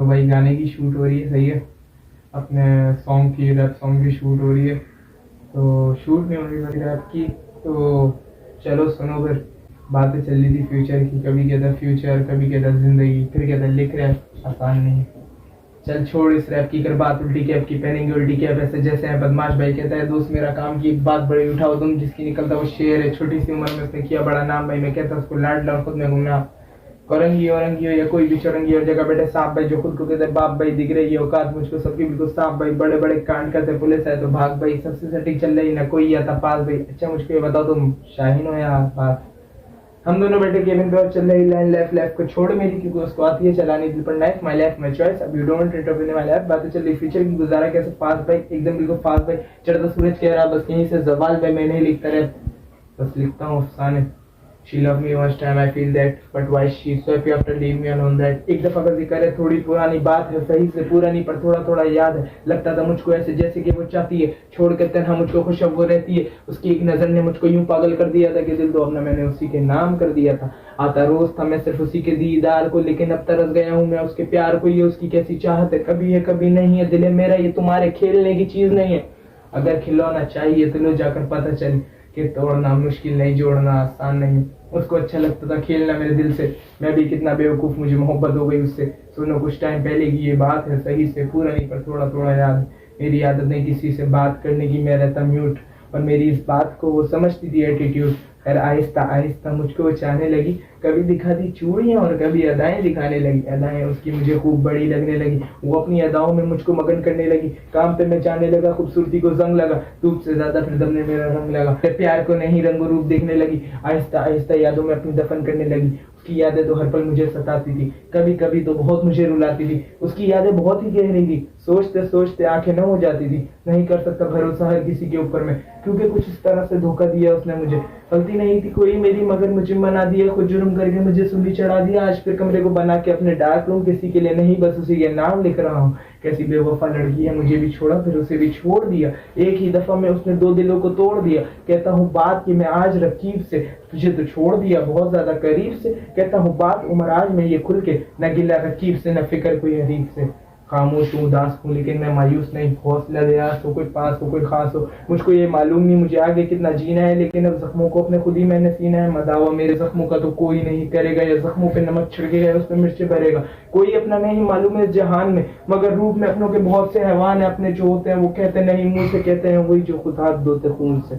तो भाई गाने की शूट हो रही है, सही है। अपने सॉन्ग की, रैप सॉन्ग की शूट हो रही है। तो शूट नहीं हो रही मेरी रैप की। तो चलो सुनो फिर। बातें चल रही थी फ्यूचर की, कभी कहता फ्यूचर, कभी कहता जिंदगी, फिर कहता लिख रैप आसान नहीं। चल छोड़ इस रैप की, कर बात उल्टी कैप की, पहनेंगे उल्टी कैप ऐसे जैसे है बदमाश भाई। कहता है दोस्त मेरा काम की एक बात बड़ी उठाओ तुम, जिसकी निकलता वो शेर है। छोटी सी उम्र में उसने किया बड़ा नाम भाई, मैं कहता उसको लाड लाओ खुद में घूमना। औरंगी औरंगी हो या कोई भी चौरंगी और जगह बैठे साफ भाई, जो खुद को कहते बाप भाई। दिख रही है औकात मुझको सबकी बिल्कुल साफ भाई। बड़े बड़े कांड करते पुलिस है तो भाग भाई, सबसे सटीक चल रही ना कोई आता पास भाई। अच्छा मुझको ये बताओ तुम शाहीन हो या आसपास? हम दोनों बैठे केबिन पे चल रही लाइन लेफ्ट लेफ्ट को छोड़ मेरी, क्योंकि उसको आती है चलानी दिल पर knife. My life my choice, अब you don't interfere in my life. बातें चल रही फ्यूचर की, गुजारा कैसे फास्ट भाई, एकदम बिल्कुल फास्ट भाई। चढ़ता सूरज कह रहा बस यहीं से जवाल भाई, मैं नहीं लिखता रहे बस लिखता हूँ अफसाने। She loved me once time, I feel that, but why she so happy after leaving me alone that। एक दफा का जिक्र है, थोड़ी पुरानी बात है, सही से पूरा नहीं पर थोड़ा थोड़ा याद है। लगता था मुझको ऐसे जैसे कि वो चाहती है छोड़ कर तन्हा मुझको, खुश अब वो रहती है। उसकी एक नजर ने मुझको यूं पागल कर दिया था कि दिल तो अपना मैंने उसी के नाम कर दिया था। आता रोज था मैं सिर्फ उसी के दीदार को, लेकिन अब तरस गया हूँ मैं उसके प्यार को। ये उसकी कैसी चाहत है, कभी है कभी नहीं है। दिल है मेरा ये तुम्हारे खेलने की चीज नहीं है। अगर खिलौना चाहिए तो लो जाकर पता चल कि तोड़ना मुश्किल नहीं, जोड़ना आसान नहीं। उसको अच्छा लगता था खेलना मेरे दिल से, मैं भी कितना बेवकूफ, मुझे मोहब्बत हो गई उससे। सुनो कुछ टाइम पहले की ये बात है, सही से पूरा नहीं पर थोड़ा थोड़ा याद। मेरी आदत नहीं किसी से बात करने की, मैं रहता म्यूट, और मेरी इस बात को वो समझती थी एटीट्यूड। खैर आहिस्ता आहिस्ता मुझको वो चाहने लगी, कभी दिखाती चूड़ियां और कभी अदाएं दिखाने लगी। अदाएं उसकी मुझे खूब बड़ी लगने लगी, वो अपनी अदाओं में मुझको मगन करने लगी। काम पे मैं जाने लगा, खूबसूरती को जंग लगा, धूप से ज्यादा फिर दम ने मेरा रंग लगा। प्यार को नहीं रंग रूप देखने लगी, आहिस्ता आहिस्ता यादों में अपनी दफन करने लगी। उसकी यादें तो हर पल मुझे सताती थी, कभी कभी तो बहुत मुझे रुलाती थी। उसकी यादें बहुत ही गहरी थी, सोचते सोचते आंखें नम हो जाती थी। नहीं कर सकता भरोसा हर किसी के ऊपर में, क्योंकि कुछ इस तरह से धोखा दिया उसने मुझे। गलती नहीं थी कोई मेरी मगर मुझे मना दिया, खुद जुर्म करके मुझे सूली चढ़ा दिया। आज फिर कमरे को बना के अपने डार्क रूम, किसी के लिए नहीं बस उसी के नाम लिख रहा हूँ। कैसी बेवफा लड़की है, मुझे भी छोड़ा फिर उसे भी छोड़ दिया। एक ही दफा में उसने दो दिलों को तोड़ दिया। कहता हूँ बात कि मैं आज रकीब से, तुझे तो छोड़ दिया बहुत ज्यादा करीब से। कहता हूँ बात उम्र आज में ये खुल के, न गिला रकीब से न फिक्र कोई हरीफ से। खामोश हूँ उदास हूँ लेकिन मैं मायूस नहीं, हौसला दे आस हो कोई पास हो कोई खास हो। मुझको ये मालूम नहीं मुझे आगे कितना जीना है, लेकिन अब जख्मों को अपने खुद ही मैंने सीना है। मदावा मेरे जख्मों का तो कोई नहीं करेगा, या जख्मों पे नमक छिड़केगा उस पर मिर्च भरेगा। कोई अपना नहीं मालूम है इस जहान में, मगर रूप में अपनों के बहुत से हैवान है। अपने जो होते हैं वो कहते नहीं मुंह से, कहते हैं वही जो खुद हाथ धोते खून से।